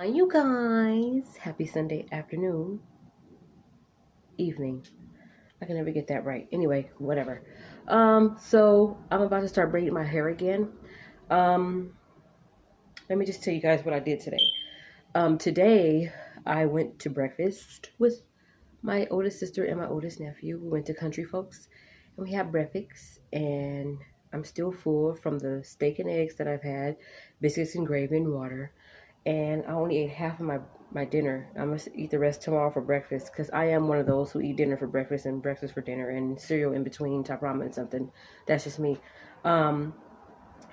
Hi, you guys. Happy Sunday afternoon, evening. I can never get that right. Anyway, whatever. So I'm about to start braiding my hair again. Um, Let me just tell you guys what I did today. Today I went to breakfast with my oldest sister and my oldest nephew. We went to Country Folks and we had breakfast, and I'm still full from the steak and eggs that I've had, biscuits and gravy and water. And I only ate half of my dinner. I'm going to eat the rest tomorrow for breakfast because I am one of those who eat dinner for breakfast and breakfast for dinner and cereal in between, top ramen and something. That's just me. Um,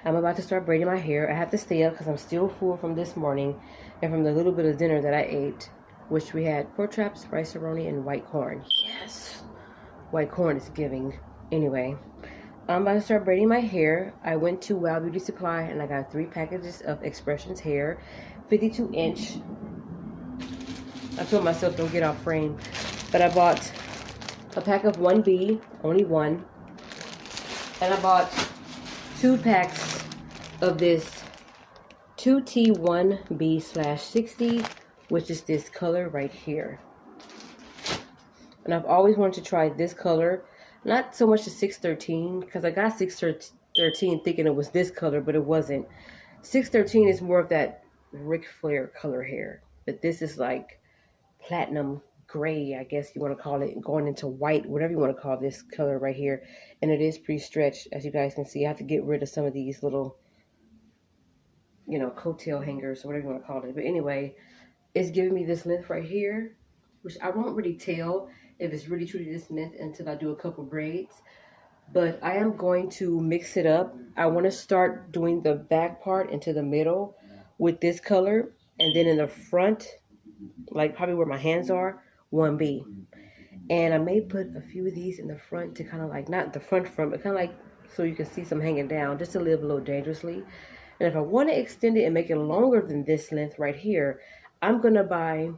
I'm about to start braiding my hair. I have to stay up because I'm still full from this morning and from the little bit of dinner that I ate, which we had pork chops, rice-a-roni, and white corn. Yes, white corn is giving. Anyway, I'm about to start braiding my hair. I went to Wow Beauty Supply and I got 3 packages of X-Pression Hair, 52-inch. I told myself don't get off frame, but I bought a pack of 1B, only one, and I bought 2 packs of this 2T1B/60, which is this color right here. And I've always wanted to try this color, not so much the 613, because I got 613 thinking it was this color, but it wasn't. 613 is more of that Ric Flair color hair, but this is like platinum gray, I guess you want to call it, going into white, whatever you want to call this color right here. And it is pretty stretched, as you guys can see. I have to get rid of some of these little, coattail hangers or whatever you want to call it. But anyway, it's giving me this length right here, which I won't really tell if it's really truly this length until I do a couple braids. But I am going to mix it up. I want to start doing the back part into the middle with this color, and then in the front, like probably where my hands are, 1B. And I may put a few of these in the front to kind of like, not the front, but kind of like so you can see some hanging down, just to live a little dangerously. And if I want to extend it and make it longer than this length right here, I'm going to buy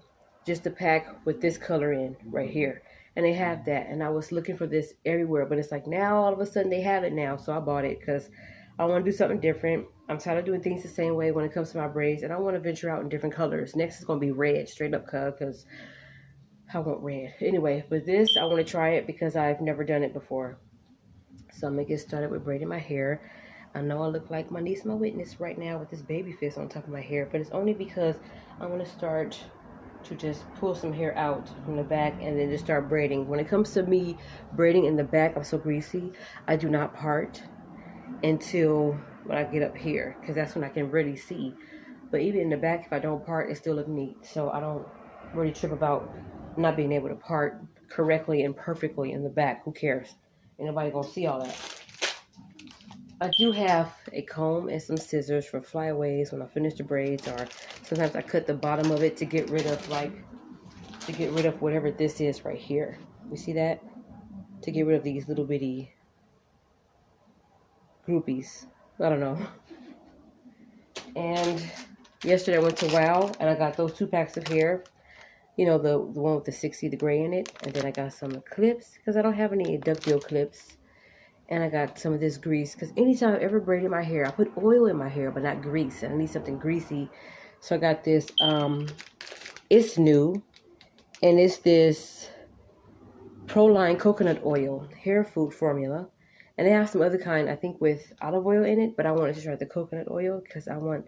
just a pack with this color in right here. And they have that. And I was looking for this everywhere, but it's like now all of a sudden they have it now. So I bought it because I want to do something different. I'm tired of doing things the same way when it comes to my braids, and I want to venture out in different colors. Next is going to be red, straight up color, because I want red. Anyway, but this, I want to try it because I've never done it before. So I'm going to get started with braiding my hair. I know I look like my niece, my witness right now with this baby fist on top of my hair, but it's only because I want to start to just pull some hair out from the back and then just start braiding. When it comes to me braiding in the back, I'm so greasy. I do not part until when I get up here, because that's when I can really see. But even in the back, if I don't part, it still look neat. So I don't really trip about not being able to part correctly and perfectly in the back. Who cares? Ain't nobody gonna see all that. I do have a comb and some scissors for flyaways when I finish the braids, or sometimes I cut the bottom of it to get rid of whatever this is right here. You see that? To get rid of these little bitty groupies. I don't know. And yesterday I went to Wow and I got those 2 packs of hair. You know, the one with the 60, the gray in it. And then I got some clips because I don't have any duckbill clips. And I got some of this grease because anytime I've ever braided my hair, I put oil in my hair, but not grease. And I need something greasy. So I got this, it's new. And it's this Proline coconut oil hair food formula. And they have some other kind, I think, with olive oil in it. But I wanted to try the coconut oil because I want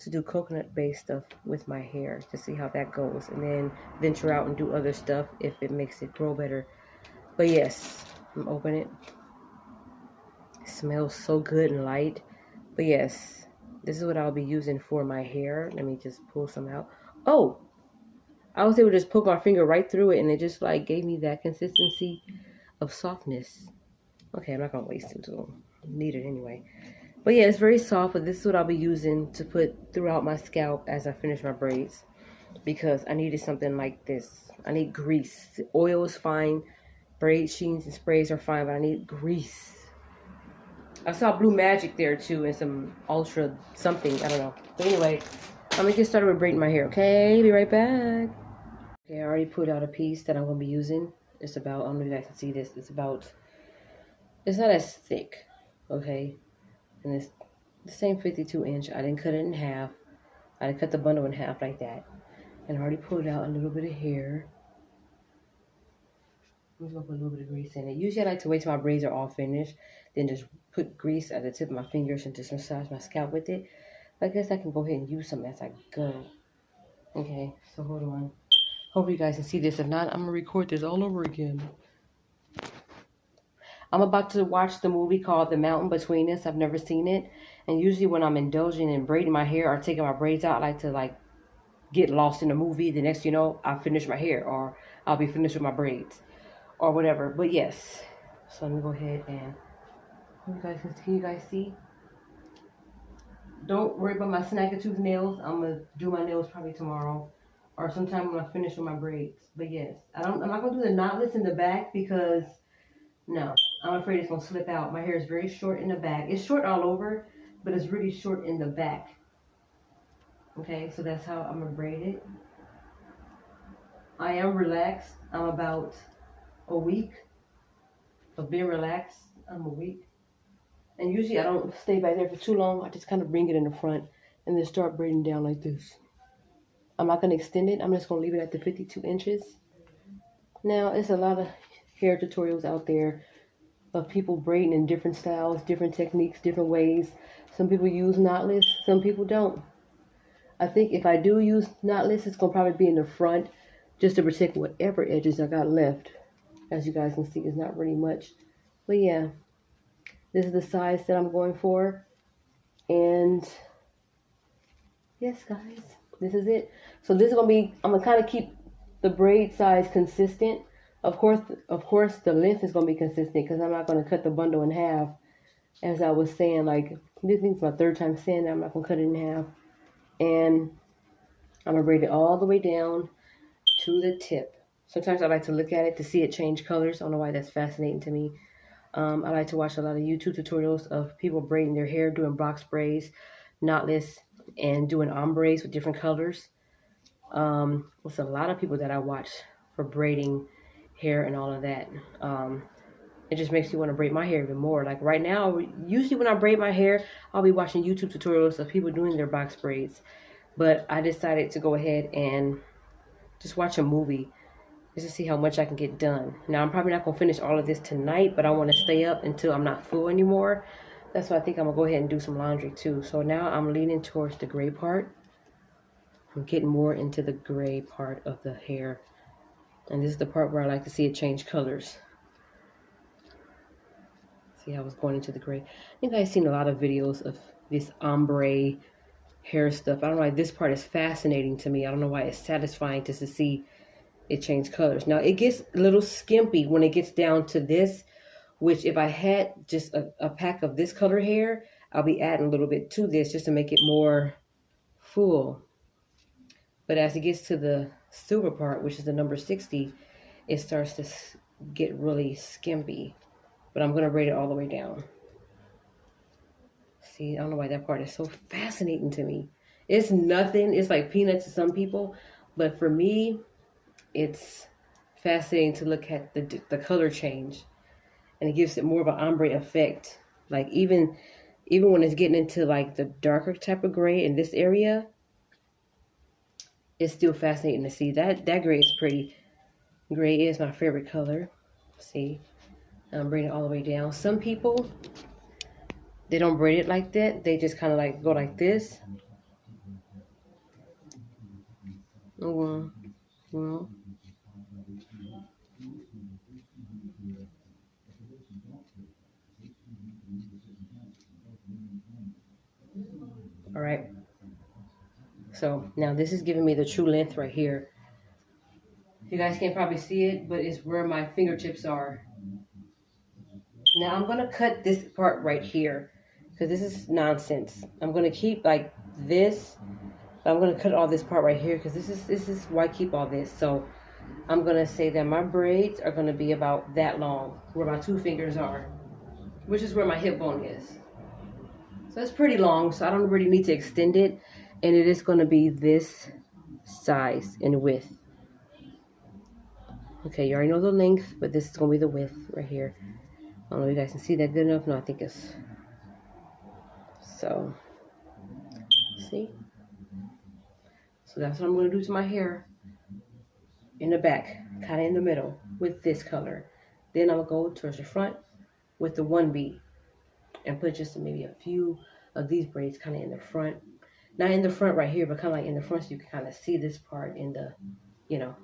to do coconut-based stuff with my hair to see how that goes. And then venture out and do other stuff if it makes it grow better. But yes, I'm opening it. It smells so good and light. But yes, this is what I'll be using for my hair. Let me just pull some out. Oh, I was able to just poke my finger right through it and it just like gave me that consistency of softness. Okay, I'm not gonna waste it, so I need it anyway. But yeah, it's very soft, but this is what I'll be using to put throughout my scalp as I finish my braids, because I needed something like this. I need grease. Oil is fine, braid sheens and sprays are fine, but I need grease. I saw Blue Magic there too, and some Ultra something, I don't know. But anyway, I'm gonna get started with braiding my hair, okay? Be right back. Okay, I already put out a piece that I'm gonna be using. It's about, I don't know if you guys can see this, it's not as thick, okay? And it's the same 52-inch. I didn't cut it in half. I cut the bundle in half like that. And I already pulled out a little bit of hair. I'm just gonna put a little bit of grease in it. Usually I like to wait till my braids are all finished, then just put grease at the tip of my fingers and just massage my scalp with it. But I guess I can go ahead and use some as I go. Okay, so hold on. Hope you guys can see this. If not, I'm gonna record this all over again. I'm about to watch the movie called The Mountain Between Us. I've never seen it. And usually when I'm indulging in braiding my hair or taking my braids out, I like to get lost in the movie. The next you know, I'll finish my hair or I'll be finished with my braids or whatever. But yes. So let me go ahead and can you guys see? Don't worry about my snag-a-tooth nails. I'm gonna do my nails probably tomorrow or sometime when I finish with my braids. But yes, I'm not gonna do the knotless in the back because no, I'm afraid it's going to slip out. My hair is very short in the back. It's short all over, but it's really short in the back. Okay, so that's how I'm going to braid it. I am relaxed. I'm about a week of being relaxed. I'm a week. And usually I don't stay back there for too long. I just kind of bring it in the front and then start braiding down like this. I'm not going to extend it. I'm just going to leave it at the 52 inches. Now, it's a lot of hair tutorials out there of people braiding in different styles, different techniques, different ways. Some people use knotless, some people don't. I think if I do use knotless, it's going to probably be in the front just to protect whatever edges I got left. As you guys can see, it's not really much. But yeah, this is the size that I'm going for. And yes, guys, this is it. So this is going to be, I'm going to kind of keep the braid size consistent. Of course, the length is going to be consistent because I'm not going to cut the bundle in half. As I was saying, like, this is my third time saying that I'm not going to cut it in half. And I'm going to braid it all the way down to the tip. Sometimes I like to look at it to see it change colors. I don't know why that's fascinating to me. I like to watch a lot of YouTube tutorials of people braiding their hair, doing box braids, knotless, and doing ombres with different colors. There's a lot of people that I watch for braiding hair and all of that. It just makes me want to braid my hair even more. Like right now, usually when I braid my hair, I'll be watching YouTube tutorials of people doing their box braids. But I decided to go ahead and just watch a movie just to see how much I can get done. Now, I'm probably not going to finish all of this tonight, but I want to stay up until I'm not full anymore. That's why I think I'm going to go ahead and do some laundry too. So now I'm leaning towards the gray part. I'm getting more into the gray part of the hair. And this is the part where I like to see it change colors. See how it's going into the gray. I think I've seen a lot of videos of this ombre hair stuff. I don't know why this part is fascinating to me. I don't know why it's satisfying just to see it change colors. Now, it gets a little skimpy when it gets down to this, which if I had just a pack of this color hair, I'll be adding a little bit to this just to make it more full. But as it gets to the silver part, which is the number 60, it starts to get really skimpy. But I'm going to braid it all the way down. See, I don't know why that part is so fascinating to me. It's nothing. It's like peanuts to some people. But for me, it's fascinating to look at the color change. And it gives it more of an ombre effect. Like even when it's getting into like the darker type of gray in this area, it's still fascinating to see. That gray is pretty. Gray is my favorite color. See, I'm braiding it all the way down. Some people, they don't braid it like that. They just kind of like go like this. All right. So now this is giving me the true length right here. You guys can't probably see it, but it's where my fingertips are. Now I'm going to cut this part right here because this is nonsense. I'm going to keep like this, but I'm going to cut all this part right here because this is why I keep all this. So I'm going to say that my braids are going to be about that long, where my two fingers are, which is where my hip bone is. So it's pretty long, so I don't really need to extend it. And it is going to be this size and width. Okay, you already know the length, but this is going to be the width right here. I don't know if you guys can see that good enough. No, I think it's... So, see? So that's what I'm going to do to my hair in the back, kind of in the middle with this color. Then I'm going to go towards the front with the 1B and put just maybe a few of these braids kind of in the front. Not in the front right here, but kind of like in the front so you can kind of see this part in the, you know.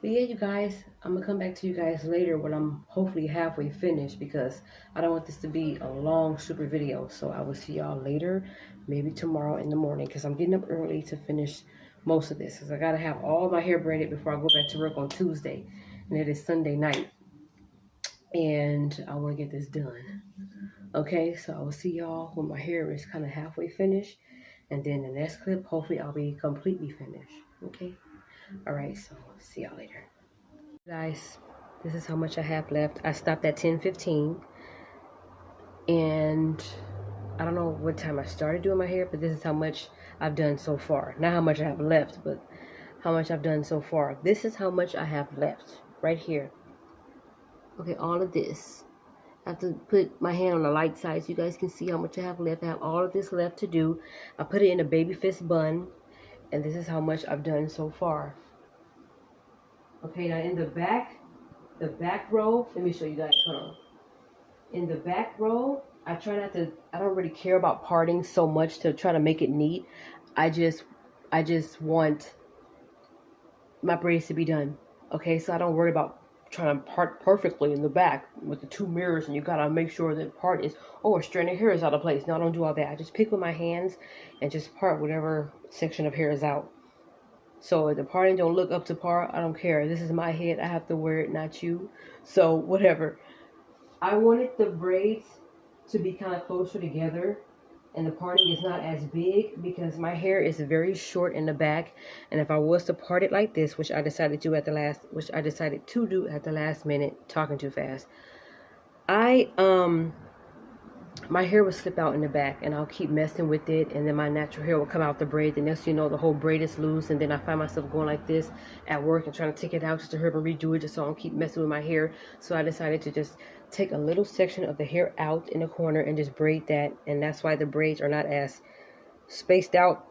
But yeah, you guys, I'm going to come back to you guys later when I'm hopefully halfway finished, because I don't want this to be a long, super video. So I will see y'all later, maybe tomorrow in the morning, because I'm getting up early to finish most of this. Because I got to have all my hair braided before I go back to work on Tuesday. And it is Sunday night. And I want to get this done. Okay, so I will see y'all when my hair is kind of halfway finished. And then the next clip, hopefully I'll be completely finished. Okay? Alright, so see y'all later. Guys, this is how much I have left. I stopped at 10:15. And I don't know what time I started doing my hair, but this is how much I've done so far. Not how much I have left, but how much I've done so far. This is how much I have left. Right here. Okay, all of this. I have to put my hand on the light side so you guys can see how much I have left. I have all of this left to do. I put it in a baby fist bun. And this is how much I've done so far. Okay, now in the back row, let me show you guys. Hold on. In the back row, I don't really care about parting so much to try to make it neat. I just want my braids to be done. Okay, so I don't worry about trying to part perfectly in the back with the two mirrors, and you gotta make sure that part is, oh, a strand of hair is out of place. No, I don't do all that. I just pick with my hands and just part whatever section of hair is out. So if the parting don't look up to par, I don't care. This is my head. I have to wear it, not you. So whatever. I wanted the braids to be kind of closer together, and the parting is not as big because my hair is very short in the back. And if I was to part it like this, which I decided to do at the last minute, talking too fast, my hair would slip out in the back, and I'll keep messing with it, and then my natural hair will come out the braid. The next thing you know, the whole braid is loose, and then I find myself going like this at work and trying to take it out just to hurry and redo it, just so I don't keep messing with my hair. So I decided to just take a little section of the hair out in the corner and just braid that, and that's why the braids are not as spaced out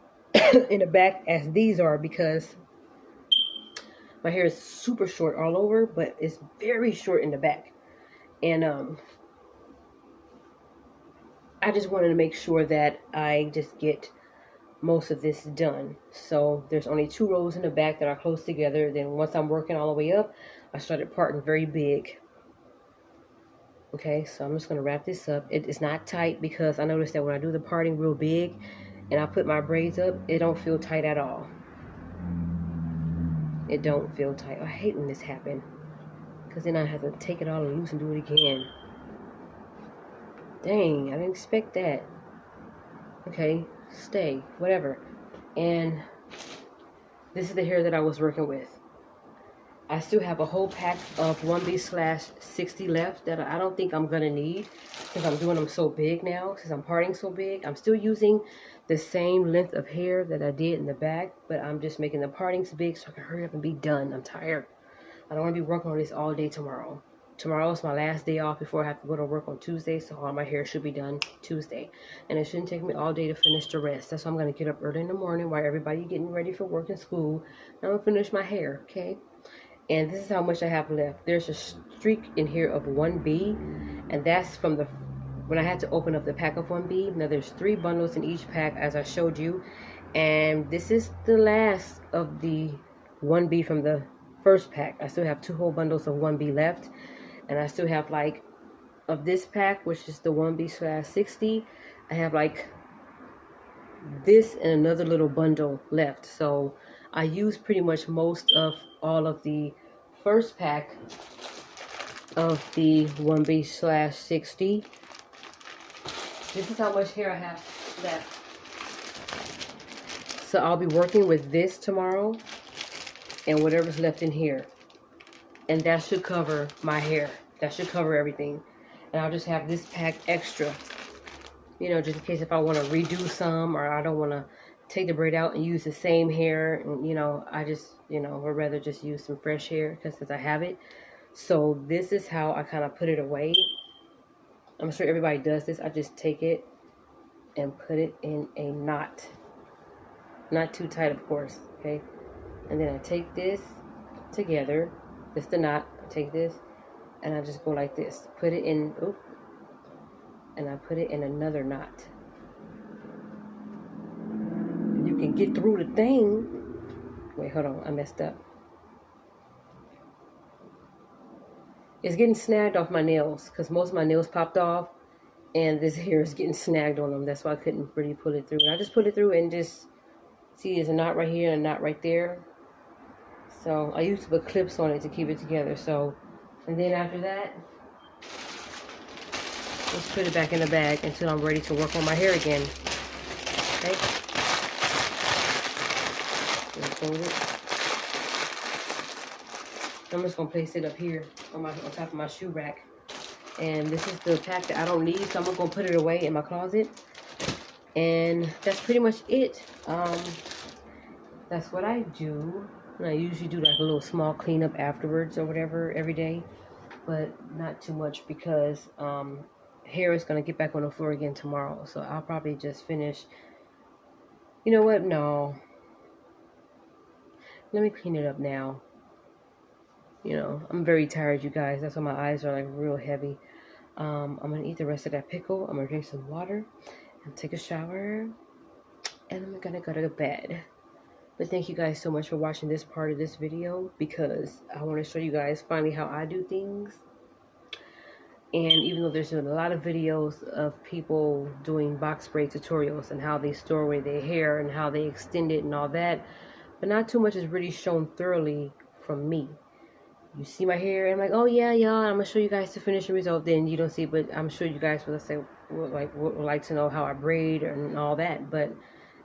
in the back as these are, because my hair is super short all over, but it's very short in the back. And I just wanted to make sure that I just get most of this done. So there's only 2 rows in the back that are close together. Then once I'm working all the way up, I started parting very big. Okay, so I'm just going to wrap this up. It's not tight because I noticed that when I do the parting real big and I put my braids up, it don't feel tight at all. It don't feel tight. I hate when this happens, because then I have to take it all loose and do it again. Dang, I didn't expect that. Okay, stay, whatever. And this is the hair that I was working with. I still have a whole pack of 1B/60 left that I don't think I'm going to need, because I'm doing them so big now, because I'm parting so big. I'm still using the same length of hair that I did in the back, but I'm just making the partings big so I can hurry up and be done. I'm tired. I don't want to be working on this all day tomorrow. Tomorrow is my last day off before I have to go to work on Tuesday, so all my hair should be done Tuesday. And it shouldn't take me all day to finish the rest. That's why I'm going to get up early in the morning while everybody getting ready for work and school. And I'm going to finish my hair, okay? And this is how much I have left. There's a streak in here of 1B, and that's from when I had to open up the pack of 1B. Now there's 3 bundles in each pack, as I showed you. And this is the last of the 1B from the first pack. I still have 2 whole bundles of 1B left. And I still have, like, of this pack, which is the 1B/60, I have like this and another little bundle left. So I used pretty much most of all of the first pack of the 1B/60. This is how much hair I have left. So I'll be working with this tomorrow and whatever's left in here. And that should cover my hair. That should cover everything. And I'll just have this pack extra. You know, just in case if I want to redo some, or I don't want to take the braid out and use the same hair. And, you know, I just, you know, would rather just use some fresh hair since I have it. So this is how I kind of put it away. I'm sure everybody does this. I just take it and put it in a knot. not too tight, of course. Okay, and then I take this together. This the knot. I take this and I just go like this. Put it in. Oop, and I put it in another knot. You can get through the thing. Wait, hold on. I messed up. It's getting snagged off my nails because most of my nails popped off, and this hair is getting snagged on them. That's why I couldn't really pull it through. And I just put it through and just see there's a knot right here and a knot right there. So I used to put clips on it to keep it together. So, and then after that, let's put it back in the bag until I'm ready to work on my hair again. Okay. Fold it. I'm just gonna place it up here on top of my shoe rack. And this is the pack that I don't need, so I'm gonna put it away in my closet. And that's pretty much it. That's what I do. And I usually do like a little small cleanup afterwards or whatever every day, but not too much because hair is gonna get back on the floor again tomorrow. So I'll probably just finish. You know what? No. Let me clean it up now. You know, I'm very tired, you guys. That's why my eyes are like real heavy. I'm gonna eat the rest of that pickle. I'm gonna drink some water and take a shower, and I'm gonna go to bed. But thank you guys so much for watching this part of this video, because I want to show you guys finally how I do things. And even though there's a lot of videos of people doing box braid tutorials and how they store away their hair and how they extend it and all that, but not too much is really shown thoroughly from me. You see my hair, and I'm like, oh yeah, I'm gonna show you guys the finishing result. Then you don't see, but I'm sure you guys would like to know how I braid and all that. But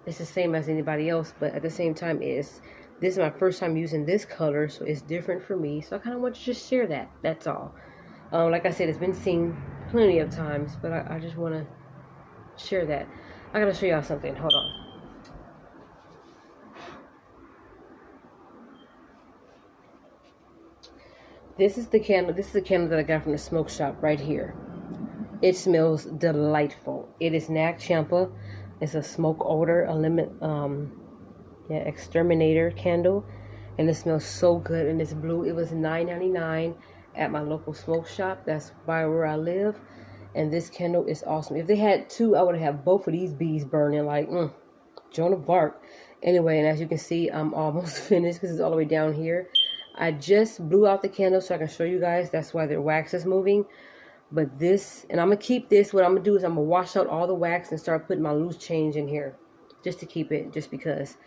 it's the same as anybody else. But at the same time, this is my first time using this color, so it's different for me. So I kind of want to just share that. That's all. Like I said, it's been seen plenty of times, but I just want to share that. I gotta show y'all something. Hold on. This is the candle. This is the candle that I got from the smoke shop right here. It smells delightful. It is Nag Champa. It's a smoke odor, exterminator candle, and it smells so good. And it's blue. It was $9.99 at my local smoke shop. That's by where I live. And this candle is awesome. If they had two, I would have both of these bees burning like Joan of Arc. Anyway, and as you can see, I'm almost finished because it's all the way down here. I just blew out the candle so I can show you guys. That's why the wax is moving. But this, and I'm going to keep this. What I'm going to do is I'm going to wash out all the wax and start putting my loose change in here. Just to keep it, just because.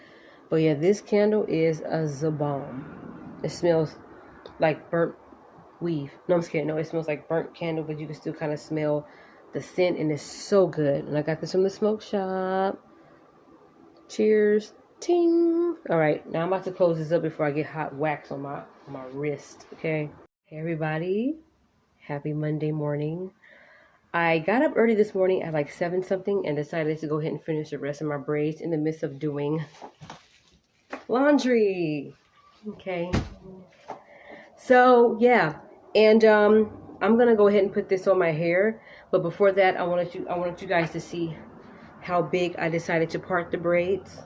But yeah, this candle is a bomb. It smells like burnt weave. No, I'm just kidding. No, it smells like burnt candle, but you can still kind of smell the scent. And it's so good. And I got this from the smoke shop. Cheers. Ting. All right, now I'm about to close this up before I get hot wax on my wrist. Okay. Hey everybody, happy Monday morning. I got up early this morning at like 7 something and decided to go ahead and finish the rest of my braids in the midst of doing laundry. Okay. So yeah, and I'm gonna go ahead and put this on my hair. But before that, I wanted you guys to see how big I decided to part the braids.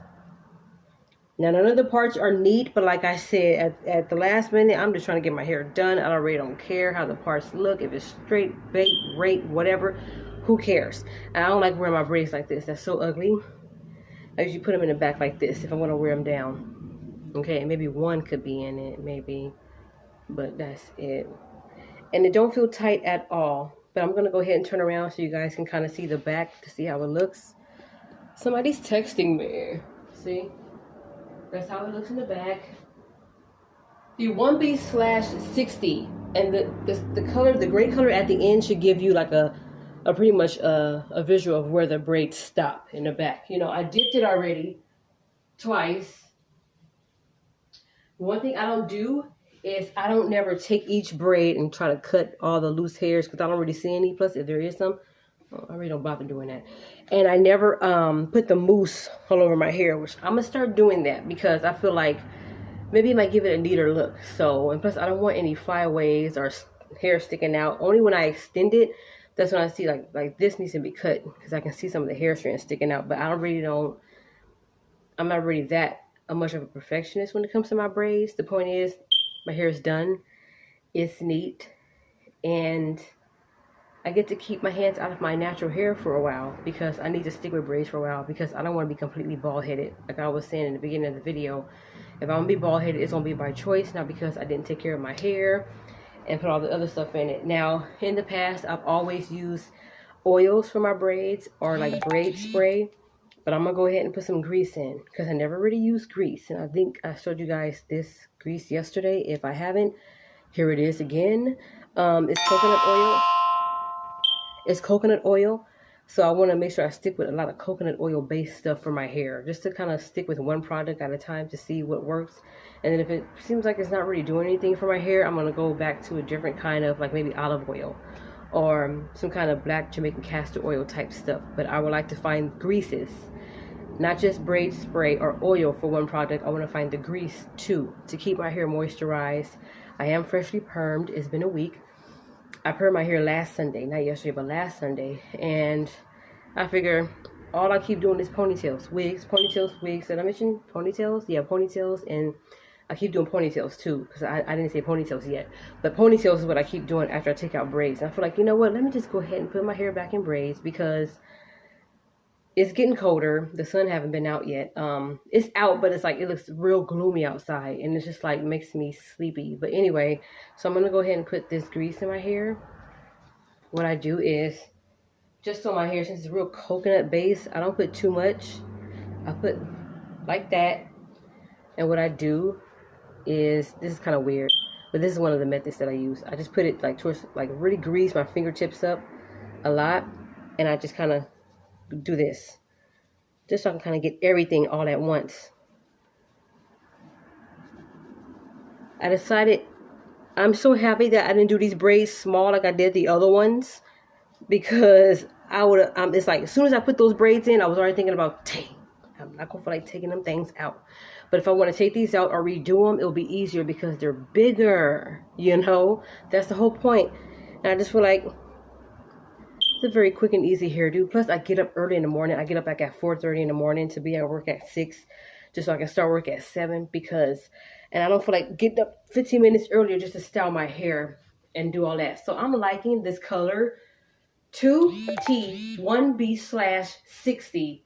Now, none of the parts are neat, but like I said, at the last minute, I'm just trying to get my hair done. I really don't care how the parts look. If it's straight, bait, rate, whatever, who cares? And I don't like wearing my braids like this. That's so ugly. I usually put them in the back like this if I want to wear them down. Okay, maybe one could be in it, maybe, but that's it. And it don't feel tight at all. But I'm going to go ahead and turn around so you guys can kind of see the back to see how it looks. Somebody's texting me. See? That's how it looks in the back. The 1B/60, and the color, the gray color at the end should give you like a pretty much a visual of where the braids stop in the back. You know, I dipped it already twice. One thing I don't do is I don't never take each braid and try to cut all the loose hairs because I don't really see any. Plus, if there is some, I really don't bother doing that. And I never put the mousse all over my hair, which I'm gonna start doing that because I feel like maybe it might give it a neater look. So, and plus I don't want any flyaways or hair sticking out. Only when I extend it, that's when I see like this needs to be cut because I can see some of the hair strands sticking out. But I really don't I'm not really that much of a perfectionist when it comes to my braids. The point is, my hair is done. It's neat. And I get to keep my hands out of my natural hair for a while because I need to stick with braids for a while because I don't want to be completely bald-headed. Like I was saying in the beginning of the video, if I'm going to be bald-headed, it's going to be by choice, not because I didn't take care of my hair and put all the other stuff in it. Now, in the past, I've always used oils for my braids or like braid spray, but I'm going to go ahead and put some grease in because I never really used grease. And I think I showed you guys this grease yesterday. If I haven't, here it is again. It's coconut oil. It's coconut oil, so I want to make sure I stick with a lot of coconut oil based stuff for my hair, just to kind of stick with one product at a time to see what works. And then if it seems like it's not really doing anything for my hair, I'm going to go back to a different kind of, like maybe olive oil or some kind of black Jamaican castor oil type stuff. But I would like to find greases, not just braid spray or oil for one product. I want to find the grease too, to keep my hair moisturized. I am freshly permed. It's been a week. I permed my hair last Sunday, not yesterday, but last Sunday, and I figure all I keep doing is ponytails, wigs, ponytails, wigs. Did I mention ponytails? Yeah, ponytails, and I keep doing ponytails too, because I didn't say ponytails yet, but ponytails is what I keep doing after I take out braids. And I feel like, you know what, let me just go ahead and put my hair back in braids because it's getting colder. The sun haven't been out yet. It's out, but it's like it looks real gloomy outside, and it's just like makes me sleepy. But anyway, so I'm gonna go ahead and put this grease in my hair. What I do is, just on my hair, since it's real coconut based, I don't put too much. I put like that, and what I do is, this is kind of weird, but this is one of the methods that I use. I just put it like towards, like really grease my fingertips up a lot, and I just kind of do this just so I can kind of get everything all at once. I decided, I'm so happy that I didn't do these braids small like I did the other ones, because I would it's like as soon as I put those braids in, I was already thinking about, dang, I'm not gonna feel like taking them things out. But if I want to take these out or redo them, it'll be easier because they're bigger, you know. That's the whole point. And I just feel like it's a very quick and easy hairdo. Plus, I get up early in the morning. I get up like at 4:30 in the morning to be at work at 6, just so I can start work at 7. And I don't feel like getting up 15 minutes earlier just to style my hair and do all that. So I'm liking this color 2T1B/60,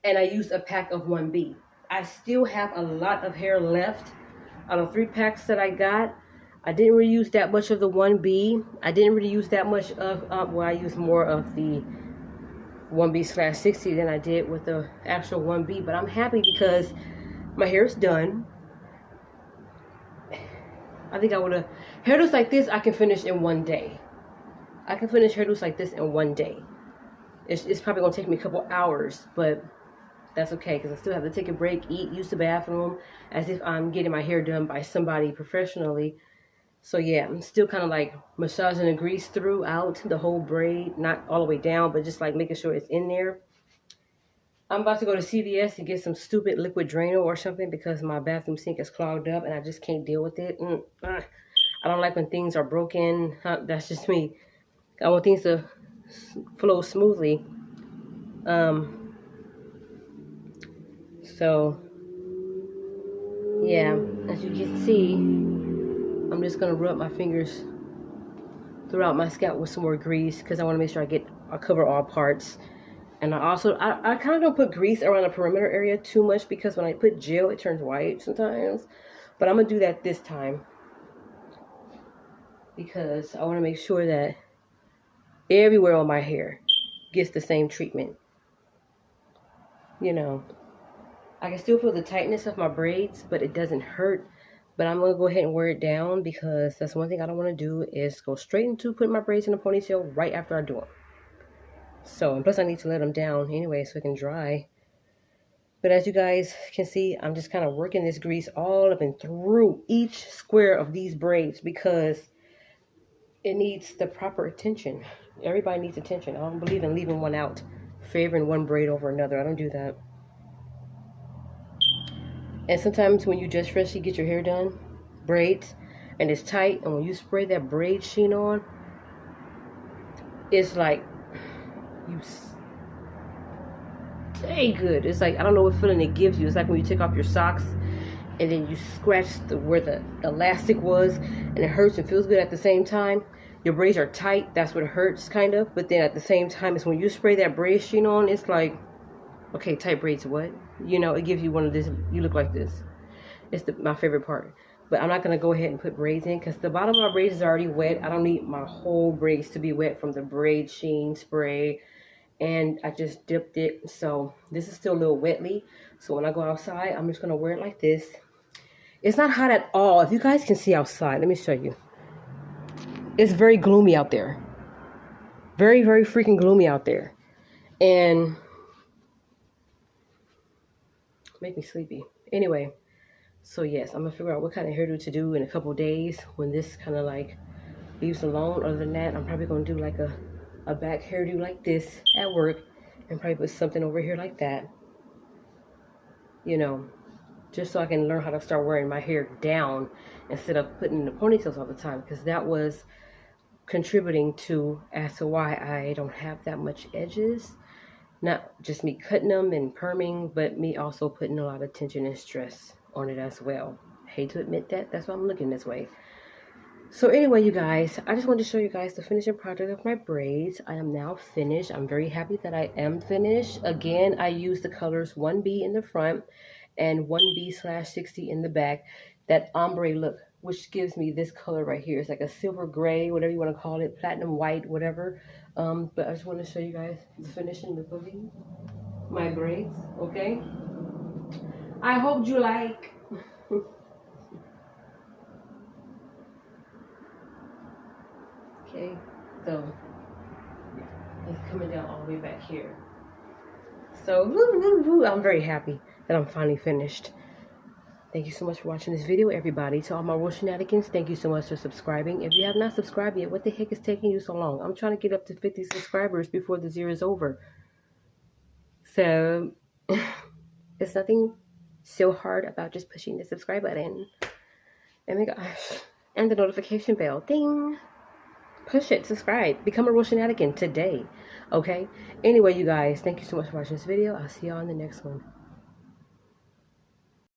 and I used a pack of 1B. I still have a lot of hair left out of 3 packs that I got. I didn't really use that much of the 1B. I didn't really use that much of, I used more of the 1B/60 than I did with the actual 1B. But I'm happy because my hair is done. I think I would have, hairdos like this I can finish in one day. I can finish hairdos like this in one day. It's probably going to take me a couple hours, but that's okay because I still have to take a break, eat, use the bathroom, as if I'm getting my hair done by somebody professionally. So yeah, I'm still kind of like massaging the grease throughout the whole braid, not all the way down, but just like making sure it's in there. I'm about to go to CVS and get some stupid liquid Drano or something because my bathroom sink is clogged up and I just can't deal with it. I don't like when things are broken. That's just me. I want things to flow smoothly. So yeah, as you can see, I'm just gonna rub my fingers throughout my scalp with some more grease because I want to make sure I cover all parts. And I kind of don't put grease around the perimeter area too much because when I put gel, it turns white sometimes. But I'm gonna do that this time because I want to make sure that everywhere on my hair gets the same treatment. You know, I can still feel the tightness of my braids, but it doesn't hurt. But I'm going to go ahead and wear it down because that's one thing I don't want to do is go straight into putting my braids in a ponytail right after I do them. So, and plus I need to let them down anyway so it can dry. But as you guys can see, I'm just kind of working this grease all up and through each square of these braids because it needs the proper attention. Everybody needs attention. I don't believe in leaving one out, favoring one braid over another. I don't do that. And sometimes when you just freshly get your hair done, braids, and it's tight, and when you spray that braid sheen on, it's like stay good. It's like, I don't know what feeling it gives you. It's like when you take off your socks and then you scratch where the elastic was, and it hurts and feels good at the same time. Your braids are tight, that's what it hurts, kind of. But then at the same time, it's when you spray that braid sheen on, it's like, okay, tight braids, what? You know, it gives you one of this, you look like this. It's my favorite part. But I'm not going to go ahead and put braids in because the bottom of my braids is already wet. I don't need my whole braids to be wet from the braid sheen spray. And I just dipped it. So this is still a little wetly. So when I go outside, I'm just going to wear it like this. It's not hot at all. If you guys can see outside, let me show you. It's very gloomy out there. Very, very freaking gloomy out there. And make me sleepy. Anyway, so yes, I'm gonna figure out what kind of hairdo to do in a couple days when this kind of like leaves alone. Other than that, I'm probably gonna do like a back hairdo like this at work, and probably put something over here like that, you know, just so I can learn how to start wearing my hair down instead of putting in the ponytails all the time, because that was contributing to as to why I don't have that much edges. Not just me cutting them and perming, but me also putting a lot of tension and stress on it as well. Hate to admit that, that's why I'm looking this way. So anyway, you guys, I just wanted to show you guys the finishing project of my braids. I am now finished. I'm very happy that I am finished. Again, I used the colors 1B in the front and 1B/60 in the back. That ombre look, which gives me this color right here. It's like a silver gray, whatever you want to call it, platinum white, whatever. But I just want to show you guys the finishing look of my braids, okay? I hope you like. Okay, so it's coming down all the way back here. So I'm very happy that I'm finally finished. Thank you so much for watching this video, everybody. To all my world shenanigans, thank you so much for subscribing. If you have not subscribed yet, what the heck is taking you so long? I'm trying to get up to 50 subscribers before this year is over. So it's nothing so hard about just pushing the subscribe button. Oh my gosh. And the notification bell. Ding. Push it. Subscribe. Become a real shenanigan today. Okay? Anyway, you guys, thank you so much for watching this video. I'll see y'all in the next one.